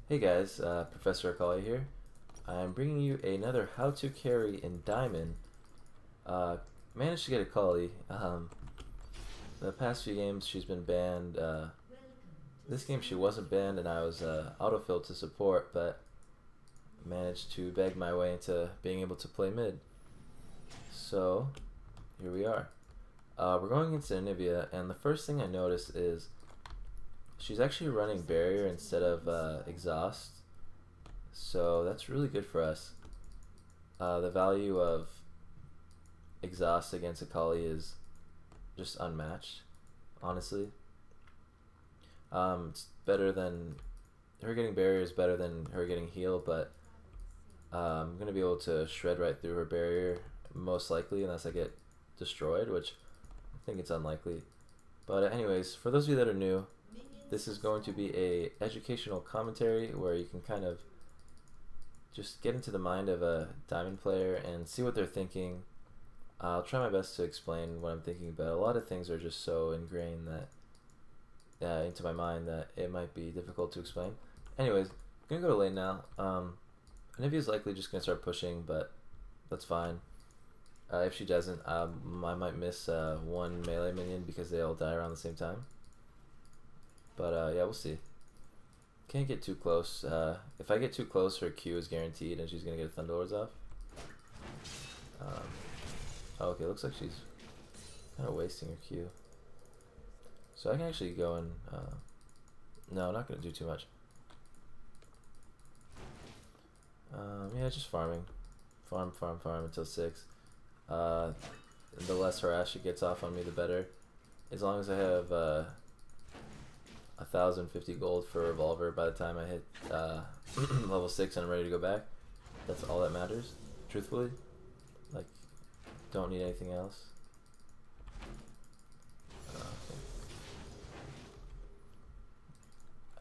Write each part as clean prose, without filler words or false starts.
Hey guys, Professor Akali here. I'm bringing you another how to carry in Diamond. Uh, Managed to get Akali. The past few games she's been banned. This game she wasn't banned and I was autofilled to support, but managed to beg my way into being able to play mid. So, here we are. We're going into Anivia, and the first thing I noticed is she's actually running barrier instead of exhaust. So that's really good for us. The value of exhaust against Akali is just unmatched, honestly. It's better than her getting barrier is better than her getting heal, but I'm gonna be able to shred right through her barrier most likely, unless I get destroyed, which I think it's unlikely. But anyways, for those of you that are new, this is going to be a educational commentary where you can kind of just get into the mind of a Diamond player and see what they're thinking. I'll try my best to explain what I'm thinking, but a lot of things are just so ingrained that into my mind that it might be difficult to explain. Anyways, I'm gonna go to lane now. Anivia's likely just gonna start pushing, but that's fine. If she doesn't, I might miss one melee minion because they all die around the same time. But yeah, we'll see. Can't get too close. If I get too close, her Q is guaranteed, and she's gonna get Thunderlords off. Oh, okay, looks like she's kind of wasting her Q. So I can actually go and no, not gonna do too much. Yeah, just farming, farm until 6. The less harass she gets off on me, the better. As long as I have 1,050 gold for Revolver by the time I hit level 6 and I'm ready to go back. That's all that matters, truthfully. Like, don't need anything else. Okay.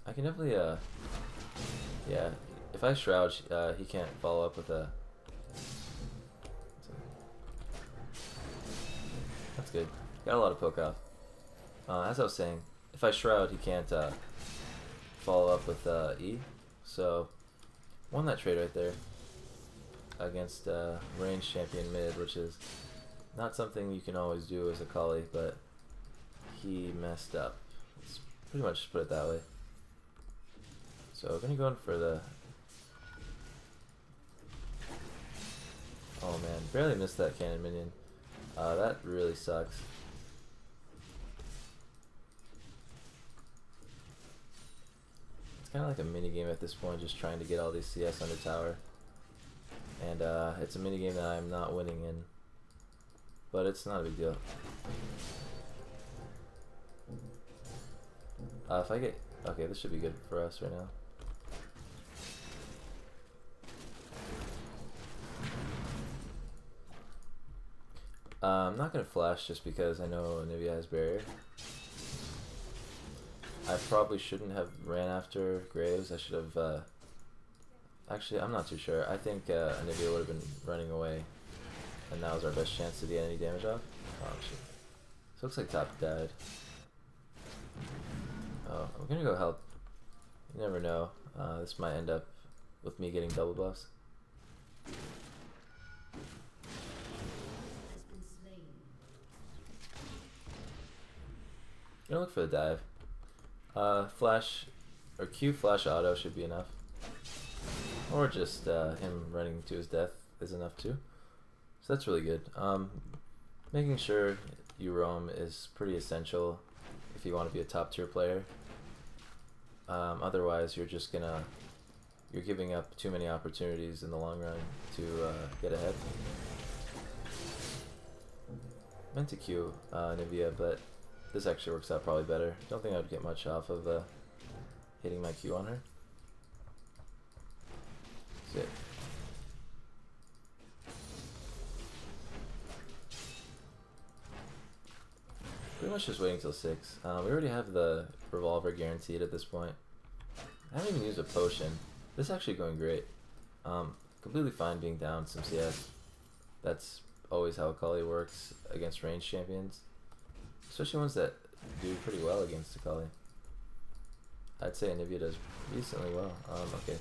I can definitely, yeah, if I Shroud, he can't follow up with a... That's good. Got a lot of poke off. As I was saying, if I Shroud, he can't follow up with E. So, won that trade right there against range champion mid, which is not something you can always do as a Akali, but he messed up. Let's pretty much put it that way. So we're gonna go in for the... Oh man, barely missed that cannon minion. That really sucks. It's kind of like a mini game at this point, just trying to get all these CS under tower. And it's a mini game that I'm not winning in, but it's not a big deal. If I get... Okay, this should be good for us right now. I'm not going to flash just because I know Anivia has barrier. I probably shouldn't have ran after Graves. I should have... Actually, I'm not too sure. I think Anivia would have been running away, and that was our best chance to get any damage off. Oh, shit. So it looks like top died. Oh, I'm going to go help. You never know. This might end up with me getting double buffs. Gonna look for the dive. Flash or Q flash auto should be enough, or just him running to his death is enough too. So that's really good. Making sure you roam is pretty essential if you want to be a top tier player. Otherwise, you're giving up too many opportunities in the long run to get ahead. Meant to Q Nivea, but this actually works out probably better. Don't think I would get much off of hitting my Q on her. That's it. Pretty much just waiting till 6. We already have the Revolver guaranteed at this point. I haven't even used a potion. This is actually going great. Completely fine being down some CS. That's always how Akali works against ranged champions. Especially ones that do pretty well against Akali. I'd say Anivia does decently well. Okay.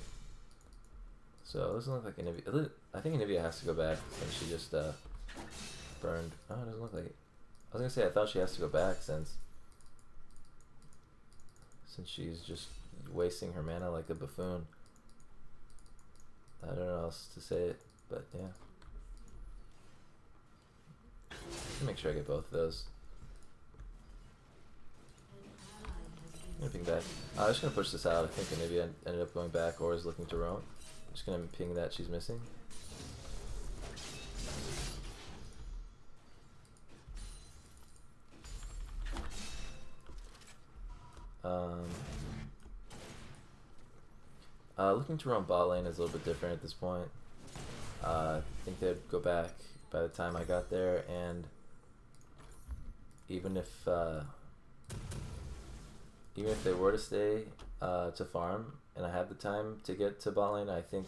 So it doesn't look like Anivia. I think Anivia has to go back since she just burned. Oh, it doesn't look like it. I was gonna say I thought she has to go back since she's just wasting her mana like a buffoon. I don't know how else to say it, but yeah. Make sure I get both of those. I'm gonna ping back. I'm just gonna push this out. I think Anivia ended up going back or is looking to roam. I'm just gonna ping that she's missing. Looking to roam bot lane is a little bit different at this point. I think they'd go back by the time I got there, and even if they were to stay to farm and I have the time to get to bot lane, I think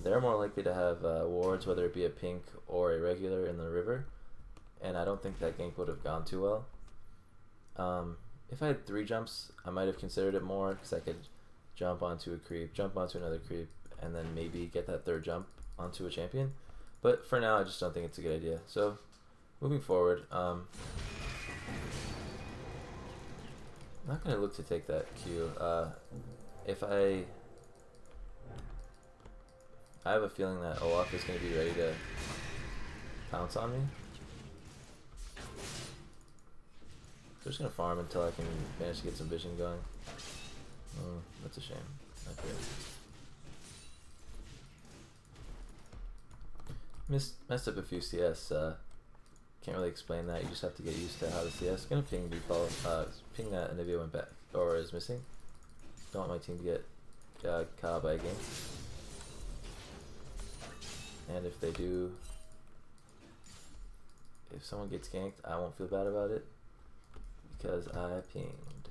they're more likely to have wards, whether it be a pink or a regular in the river, and I don't think that gank would have gone too well. If I had 3 jumps, I might have considered it more, because I could jump onto a creep, jump onto another creep, and then maybe get that 3rd jump onto a champion. But for now, I just don't think it's a good idea. So, moving forward, I'm not going to look to take that Q. If I have a feeling that Olaf is going to be ready to pounce on me. So I'm just going to farm until I can manage to get some vision going. Oh, that's a shame. Not great. Messed up a few CS. Can't really explain that. You just have to get used to how the CS. Gonna ping default. Ping that Anivia went back or is missing. Don't want my team to get caught by a game. And if they do, if someone gets ganked, I won't feel bad about it because I pinged.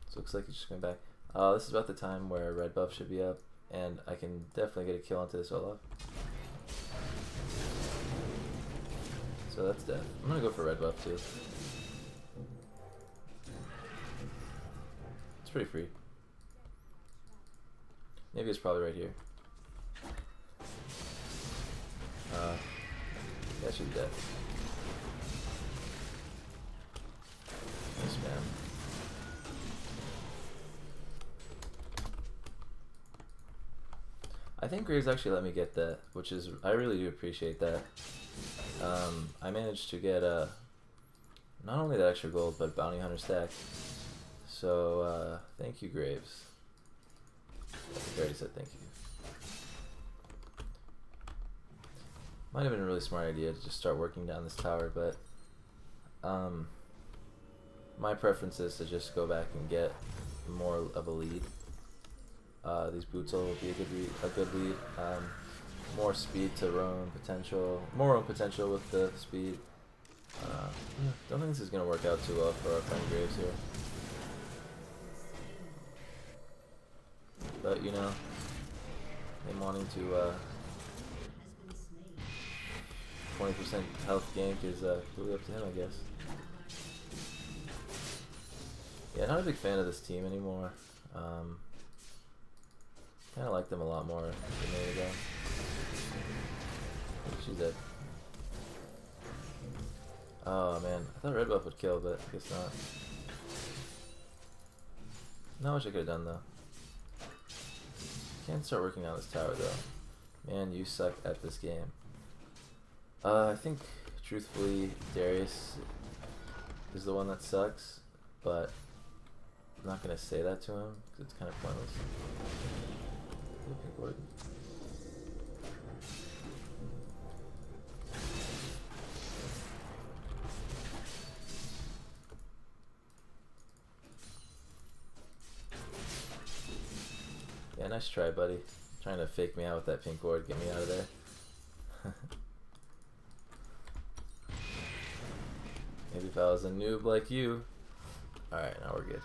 So looks like it's just going back. This is about the time where red buff should be up, and I can definitely get a kill onto this Olaf. So that's death. I'm gonna go for red buff too. It's pretty free. Maybe it's probably right here. That should be dead. Nice, man. I think Graves actually let me get that, which is, I really do appreciate that. I managed to get not only that extra gold, but bounty hunter stack. So thank you, Graves. I think I already said thank you. Might have been a really smart idea to just start working down this tower, but my preference is to just go back and get more of a lead. These boots will be a good lead. More speed to roam potential, more roam potential with the speed. Don't think this is gonna work out too well for our friend Graves here. But you know, him wanting to 20% health gank is really up to him, I guess. Yeah, not a big fan of this team anymore. Kind of like them a lot more than a minute ago. She's dead. Oh man, I thought red buff would kill, but I guess not. Not much I could have done though. Can't start working on this tower though. Man, you suck at this game. I think, truthfully, Darius is the one that sucks, but I'm not gonna say that to him because it's kind of pointless. Yeah, nice try, buddy. Trying to fake me out with that pink ward, get me out of there. Maybe if I was a noob like you. Alright, now we're good.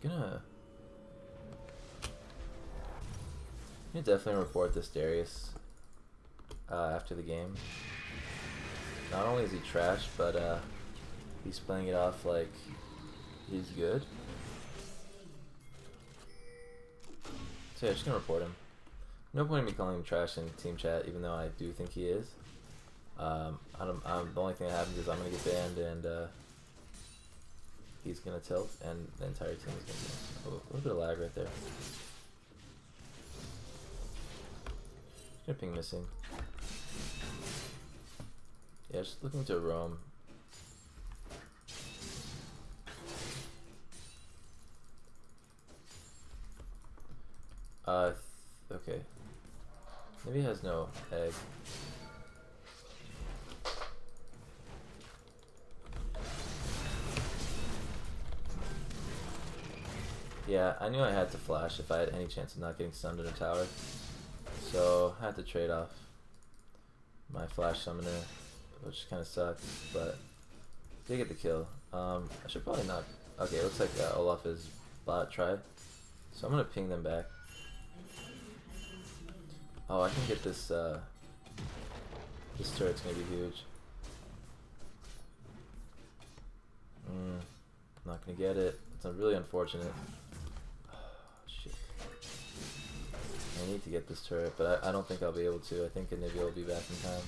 Gonna definitely report this Darius after the game. Not only is he trash, but He's playing it off like he's good. So yeah, just gonna report him. No point in me calling him trash in team chat, even though I do think he is. The only thing that happens is I'm gonna get banned and he's gonna tilt and the entire team is gonna tilt. Oh, a little bit of lag right there. Gonna ping missing. Yeah, just looking to roam. Okay. Maybe he has no egg. Yeah, I knew I had to flash if I had any chance of not getting stunned in a tower. So I had to trade off my flash summoner, which kind of sucks, but did get the kill. I should probably not. Okay, it looks like Olaf is bot try, so I'm gonna ping them back. Oh, I can get this. This turret's gonna be huge. Not gonna get it. It's really unfortunate. Oh, shit. I need to get this turret, but I don't think I'll be able to. I think Anivia will be back in time.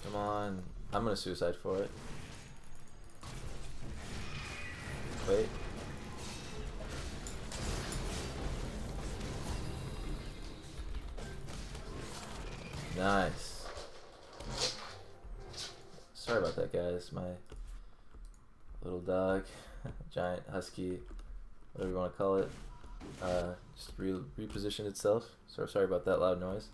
Come on. I'm gonna suicide for it. Wait. Nice. Sorry about that, guys. My little dog, giant husky, whatever you want to call it, just repositioned itself. So sorry about that loud noise.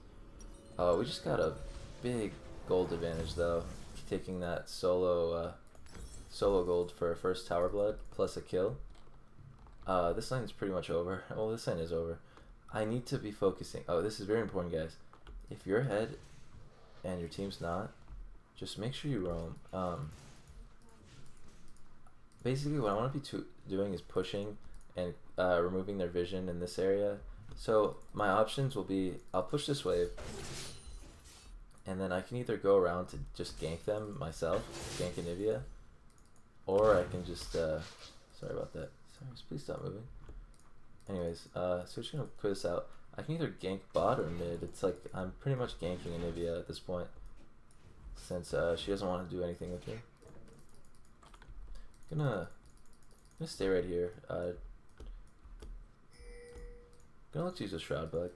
We just got a big gold advantage though, taking that solo gold for a first tower blood plus a kill. This lane's pretty much over. Well, this lane is over. I need to be focusing. Oh, this is very important, guys. If you're ahead and your team's not, just make sure you roam. Basically, what I want to be doing is pushing and removing their vision in this area. So my options will be, I'll push this wave, and then I can either go around to just gank them myself, gank Anivia, or I can just, sorry about that. Sorry, please stop moving. Anyways, so we're just gonna clear this out. I can either gank bot or mid. It's like I'm pretty much ganking Anivia at this point, since she doesn't want to do anything with me. I'm gonna stay right here. Gonna look to use a shroud bug.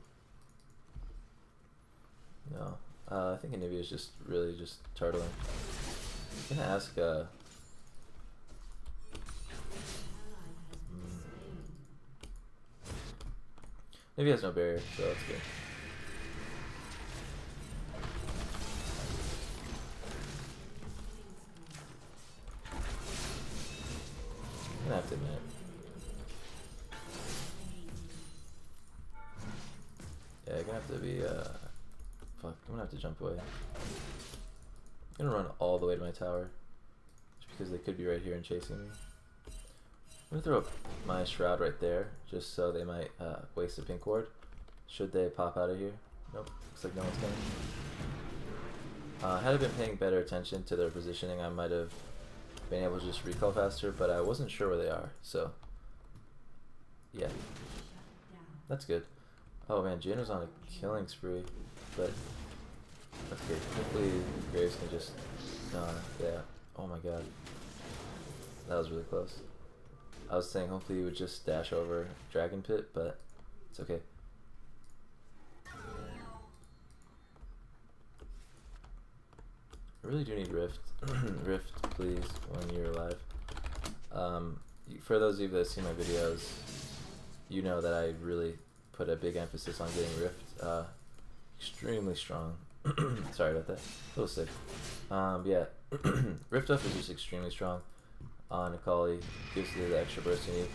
No, I think Anivia is just really just turtling. I'm gonna ask. Maybe he has no barrier, so that's good. I'm gonna have to admit. Yeah, I'm gonna have to be, fuck, I'm gonna have to jump away. I'm gonna run all the way to my tower, just because they could be right here and chasing me. I'm gonna throw up my shroud right there, just so they might waste a pink ward. Should they pop out of here? Nope, looks like no one's coming. Had I been paying better attention to their positioning, I might have been able to just recall faster, but I wasn't sure where they are, so yeah. That's good. Oh man, Jin was on a killing spree, but that's good. Hopefully Graves can just, yeah. Oh my god. That was really close. I was saying hopefully he would just dash over Dragon Pit, but it's okay. I really do need Rift. Rift, please, when you're alive. For those of you that see my videos, you know that I really put a big emphasis on getting Rift extremely strong. Sorry about that. A little sick. Yeah, Rift up is just extremely strong on Akali, gives you the extra burst you need.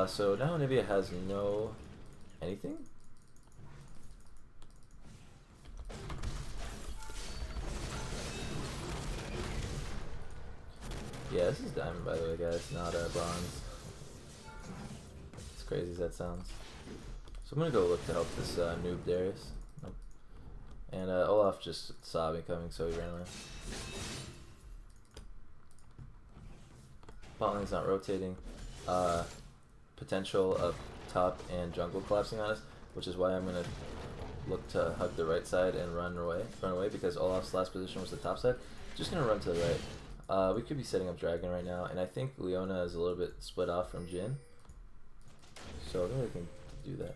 So now Anivia has no anything? Yeah, this is diamond by the way, guys, not bronze. As crazy as that sounds. So I'm gonna go look to help this noob Darius. Nope. And Olaf just saw me coming, so he ran away. Bot lane's not rotating. Potential of top and jungle collapsing on us, which is why I'm gonna look to hug the right side and run away because Olaf's last position was the top side. Just gonna run to the right. We could be setting up Dragon right now, and I think Leona is a little bit split off from Jhin, so I think we can do that.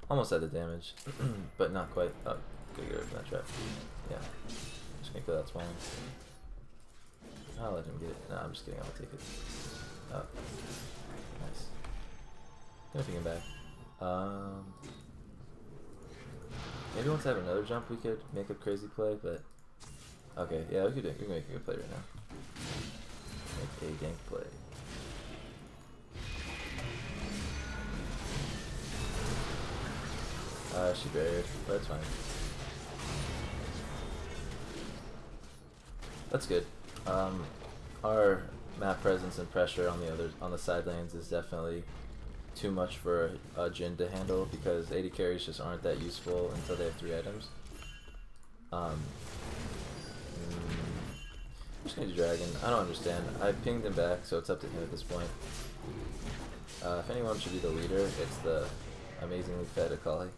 Almost had the damage, but not quite. Oh, gotta get rid of that trap. Yeah. Just gonna kill that spawn. I'll let him get it. No, I'm just kidding. I'll take it. Oh. Nice. Gonna ping him back. Maybe once I have another jump, we could make a crazy play, but. Okay, yeah, we can make a good play right now. Make a gank play. She barriered, but that's fine. That's good. Our map presence and pressure on the side lanes is definitely too much for Jhin to handle because AD carries just aren't that useful until they have 3 items. I'm just gonna do Dragon. I don't understand. I pinged him back, so it's up to him at this point. If anyone should be the leader, it's the amazingly fed Akali.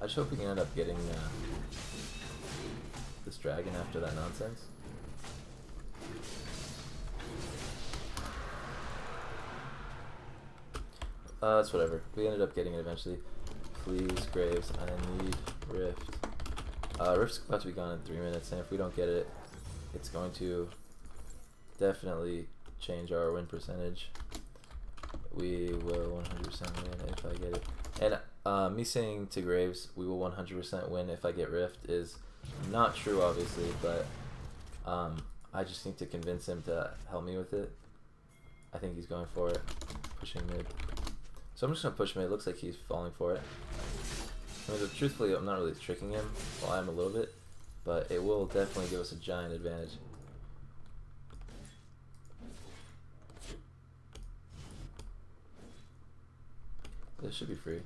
I just hope we can end up getting this dragon after that nonsense. It's whatever. We ended up getting it eventually. Please, Graves, I need Rift. Rift's about to be gone in 3 minutes, and if we don't get it, it's going to definitely change our win percentage. We will 100% win if I get it. And me saying to Graves, we will 100% win if I get Rift is not true, obviously, but I just need to convince him to help me with it. I think he's going for it, pushing mid. So I'm just going to push mid. It looks like he's falling for it. I mean, truthfully, I'm not really tricking him. Well, I am a little bit, but it will definitely give us a giant advantage. This should be free.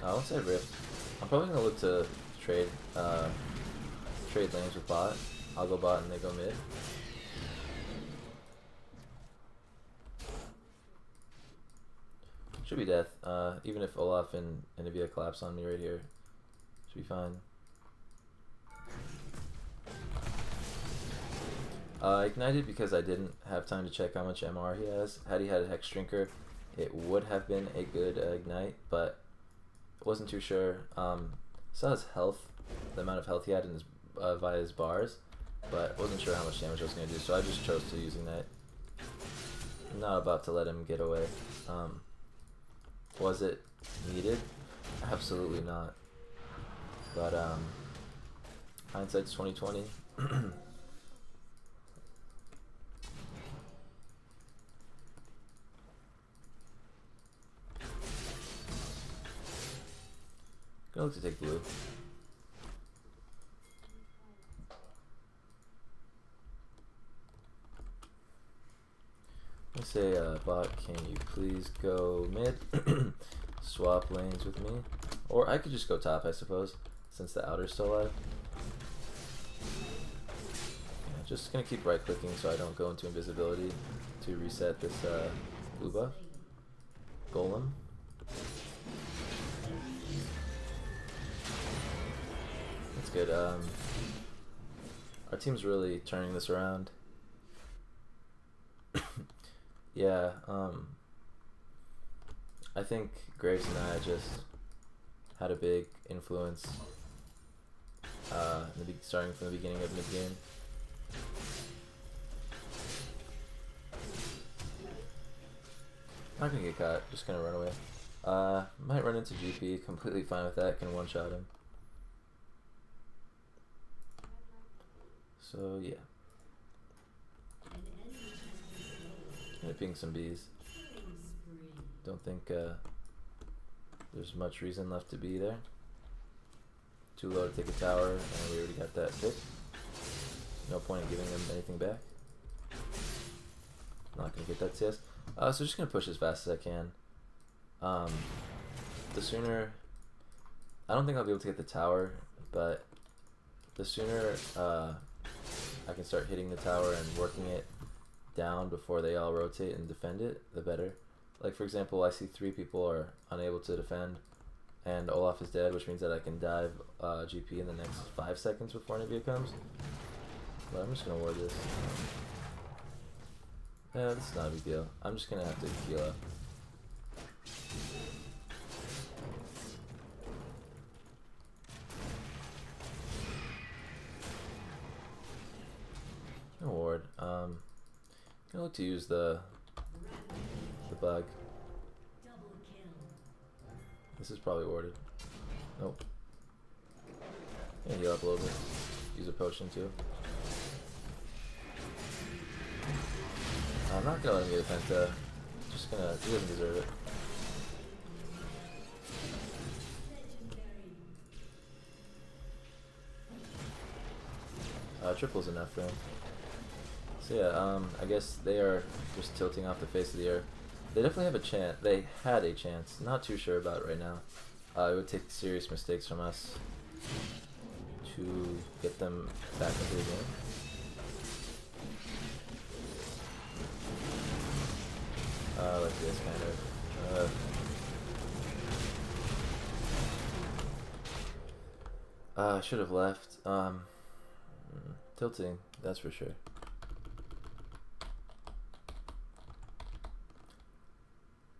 Once I Rift, I'm probably gonna look to trade lanes with bot. I'll go bot and they go mid. Should be death. Even if Olaf and Anivia collapse on me right here, should be fine. Ignited because I didn't have time to check how much MR he has. Had he had a Hex Drinker, it would have been a good ignite, but wasn't too sure. Saw his health, the amount of health he had in his via his bars, but wasn't sure how much damage I was going to do, so I just chose to use Ignite. I'm not about to let him get away. Was it needed? Absolutely not. But hindsight's 20/20. Gonna look to take blue. Let's say, bot, can you please go mid? Swap lanes with me. Or I could just go top, I suppose, since the outer's still alive. Yeah, just gonna keep right clicking so I don't go into invisibility to reset this blue buff. Golem. That's good. Our team's really turning this around. Yeah, I think Graves and I just had a big influence starting from the beginning of mid-game. Not gonna get caught, just gonna run away. Might run into GP, completely fine with that, can one-shot him. So, yeah. gonna ping some bees. Don't think there's much reason left to be there. Too low to take a tower, and we already got that pick. No point in giving them anything back. Not gonna get that CS. So just gonna push as fast as I can. The sooner, I don't think I'll be able to get the tower, but the sooner I can start hitting the tower and working it down before they all rotate and defend it, the better. Like for example, I see 3 people are unable to defend, and Olaf is dead, which means that I can dive GP in the next 5 seconds before Nivea comes. But I'm just gonna ward this. Yeah, this is not a big deal. I'm just gonna have to heal up. No ward. Gonna look to use the bug. This is probably warded. Nope. Gonna heal up a little bit. Use a potion too. I'm not gonna let him get a penta. Just gonna. He doesn't deserve it. Triple's enough for him. So yeah, I guess they are just tilting off the face of the earth. They definitely have a chance. They had a chance. Not too sure about it right now. It would take serious mistakes from us to get them back into the game. Like this kind of. I should have left. Tilting, that's for sure.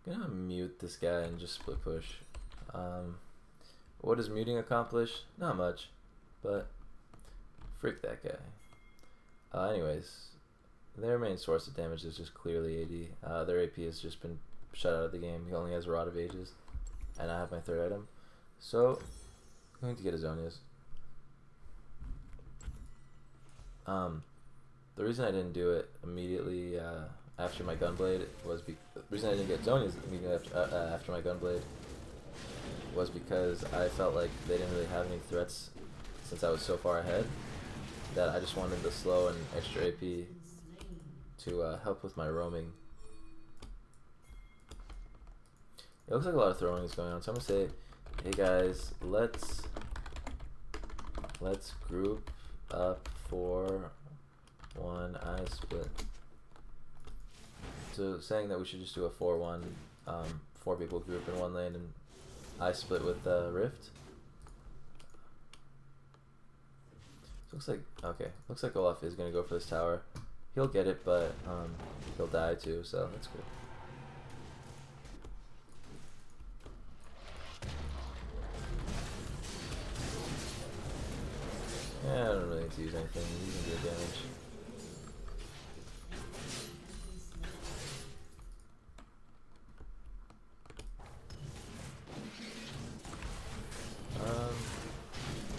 Gonna mute this guy and just split push. What does muting accomplish? Not much, but freak that guy. Anyways, their main source of damage is just clearly AD. Their AP has just been shut out of the game. He only has Rod of Ages, and I have my 3rd item. So, I'm going to get his Zonias. The reason I didn't do it immediately after my Gunblade was the reason I didn't get Zonias immediately after my Gunblade was because I felt like they didn't really have any threats since I was so far ahead that I just wanted the slow and extra AP to help with my roaming. It looks like a lot of throwing is going on, so I'm gonna say, hey guys, let's group up for one I split. So saying that we should just do a 4-1, 4 people group in one lane and I split with Rift. So looks like, okay, looks like Olaf is gonna go for this tower. He'll get it, but he'll die too, so that's good. Yeah, I don't really need to use anything. You can do damage.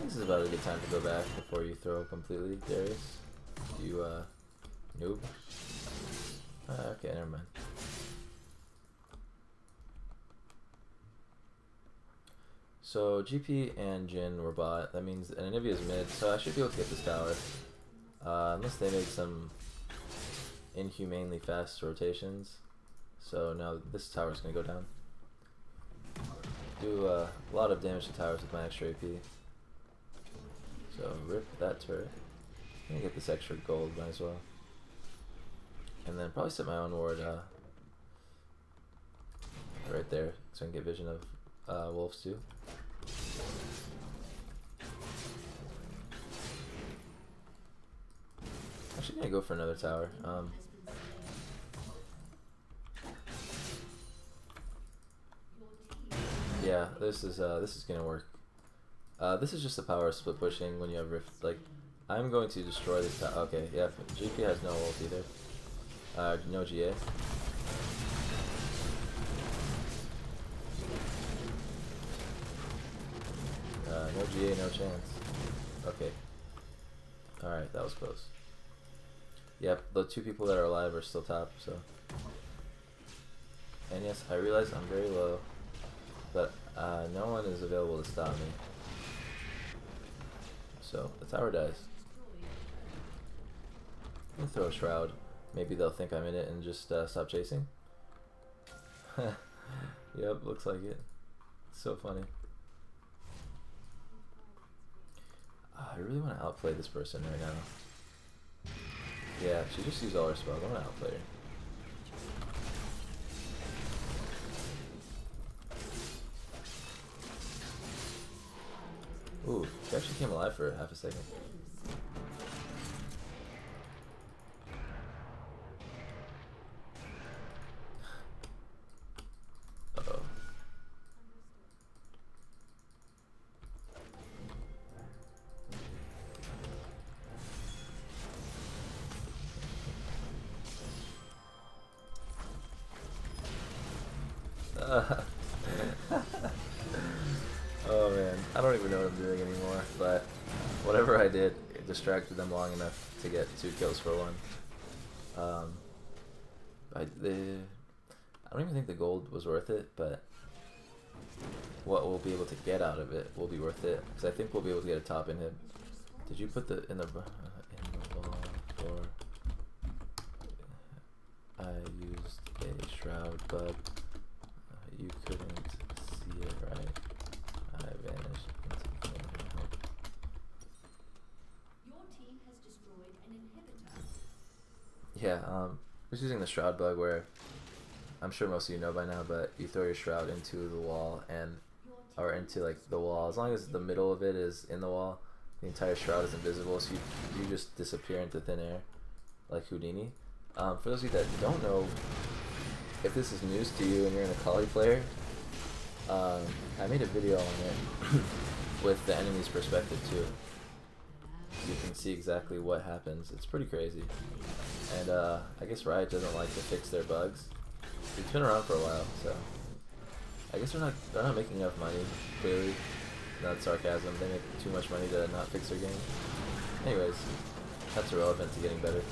This is about a good time to go back before you throw completely, Darius. You noob. Okay, never mind. So GP and Jhin were bot. That means and Anivia's mid, so I should be able to get this tower. Unless they make some inhumanely fast rotations. So now this tower's gonna go down. Do a lot of damage to towers with my extra AP. So rip that turret. I'm gonna get this extra gold, might as well. And then probably set my own ward right there, so I can get vision of wolves too. Actually gonna go for another tower. Yeah, this is gonna work. This is just the power of split pushing when you have rift. Like, I'm going to destroy this tower. Okay, yeah, GP has no ult either. No GA. No GA, no chance. Okay. Alright, that was close. Yep, the 2 people that are alive are still top, so And yes, I realize I'm very low, but no one is available to stop me. So the tower dies. I'm gonna throw a shroud. Maybe they'll think I'm in it and just stop chasing. Yep, looks like it. It's so funny. I really want to outplay this person right now. Yeah, she just used all her spells. I want to outplay her. Ooh, she actually came alive for half a second. Uh-oh. Oh man, I don't even know what I'm doing anymore, but whatever I did, it distracted them long enough to get 2 kills for 1. I don't even think the gold was worth it, but what we'll be able to get out of it will be worth it, because I think we'll be able to get a top inhib. Did you put the in the wall for? I used a shroud, but you couldn't see it, right? I vanished into the help. Your team has destroyed an inhibitor. Yeah, just using the shroud bug where I'm sure most of you know by now, but you throw your shroud into the wall or into like the wall. As long as the middle of it is in the wall, the entire shroud is invisible, so you just disappear into thin air like Houdini. For those of you that don't know, if this is news to you and you're an Akali player, I made a video on it with the enemy's perspective too, so you can see exactly what happens. It's pretty crazy, and I guess Riot doesn't like to fix their bugs. It's been around for a while, so I guess they're not making enough money. Clearly, not sarcasm. They make too much money to not fix their game. Anyways, that's irrelevant to getting better.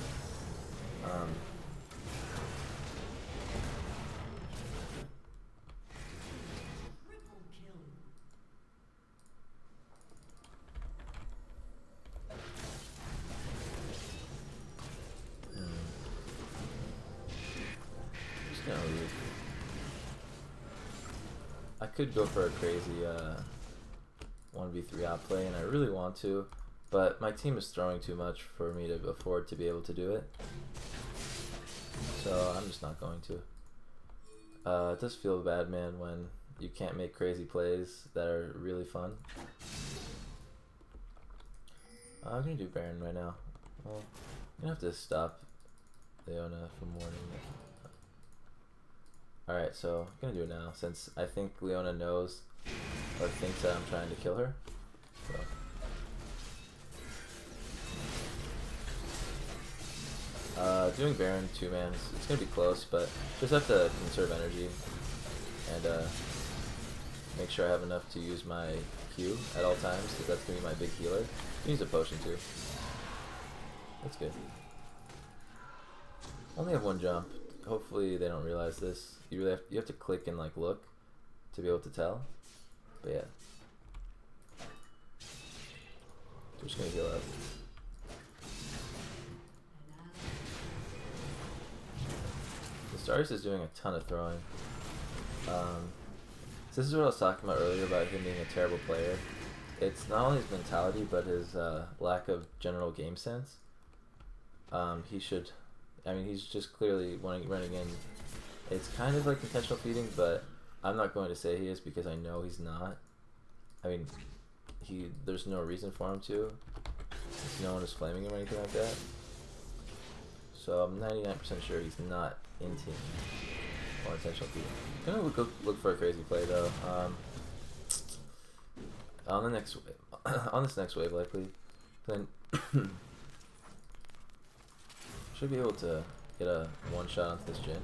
Just gonna leave. I could go for a crazy 1v3 outplay, and I really want to, but my team is throwing too much for me to afford to be able to do it. So I'm just not going to. It does feel bad, man, when you can't make crazy plays that are really fun. I'm gonna do Baron right now. Well, I'm gonna have to stop Leona from warning me. Alright, so I'm gonna do it now, since I think Leona knows or thinks that I'm trying to kill her. So. Doing Baron 2-man, it's gonna be close, but just have to conserve energy and make sure I have enough to use my Q at all times, because that's gonna be my big healer. I use a potion too. That's good. Only have 1 jump. Hopefully they don't realize this. You have to click and like look to be able to tell. But yeah. So just gonna heal up. The Stardust is doing a ton of throwing. So this is what I was talking about earlier about him being a terrible player. It's not only his mentality, but his lack of general game sense. He's just clearly running in. It's kind of like intentional feeding, but I'm not going to say he is because I know he's not. I mean, there's no reason for him to. No one is flaming him or anything like that. So I'm 99% sure he's not in team or intentional feeding. I'm gonna look for a crazy play though. On this next wave likely, then should be able to get a 1-shot onto this Jhin.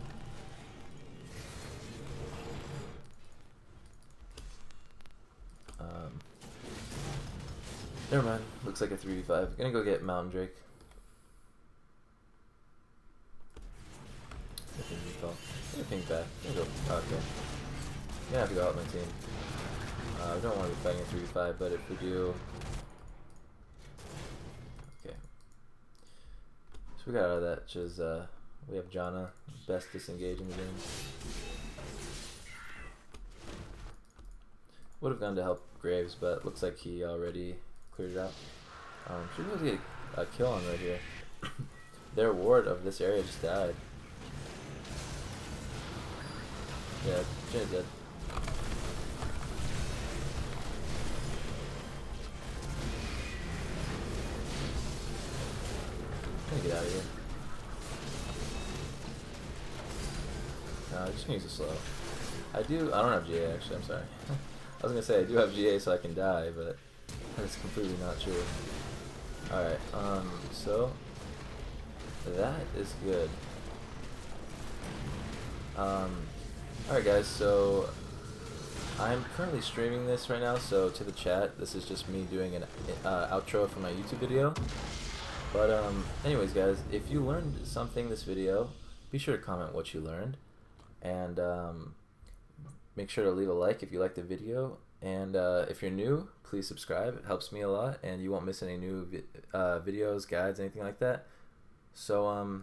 Never mind. Looks like a 3v5. Gonna go get Mountain Drake. I think ping back. I'm gonna go. Okay. I'm gonna have to go help my team. We don't want to be fighting a 3v5, but if we do. Okay. So we got out of that, which is, we have Janna, best disengage in the game. Would have gone to help Graves, but looks like he already cleared it out. Should be able to get a kill on right here. Their ward of this area just died. Yeah, Jin's dead. I'm gonna get out of here. No, I'm just gonna use a slow. I don't have GA actually, I'm sorry. I was gonna say I do have GA so I can die, but that's completely not true. Alright, so that is good. Alright guys, so I'm currently streaming this right now, so to the chat, this is just me doing an outro for my YouTube video. But anyways guys, if you learned something this video, be sure to comment what you learned, and make sure to leave a like if you liked the video, and if you're new, please subscribe. It helps me a lot, and you won't miss any new videos, guides, anything like that. So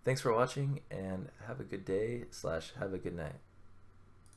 thanks for watching, and have a good day / have a good night.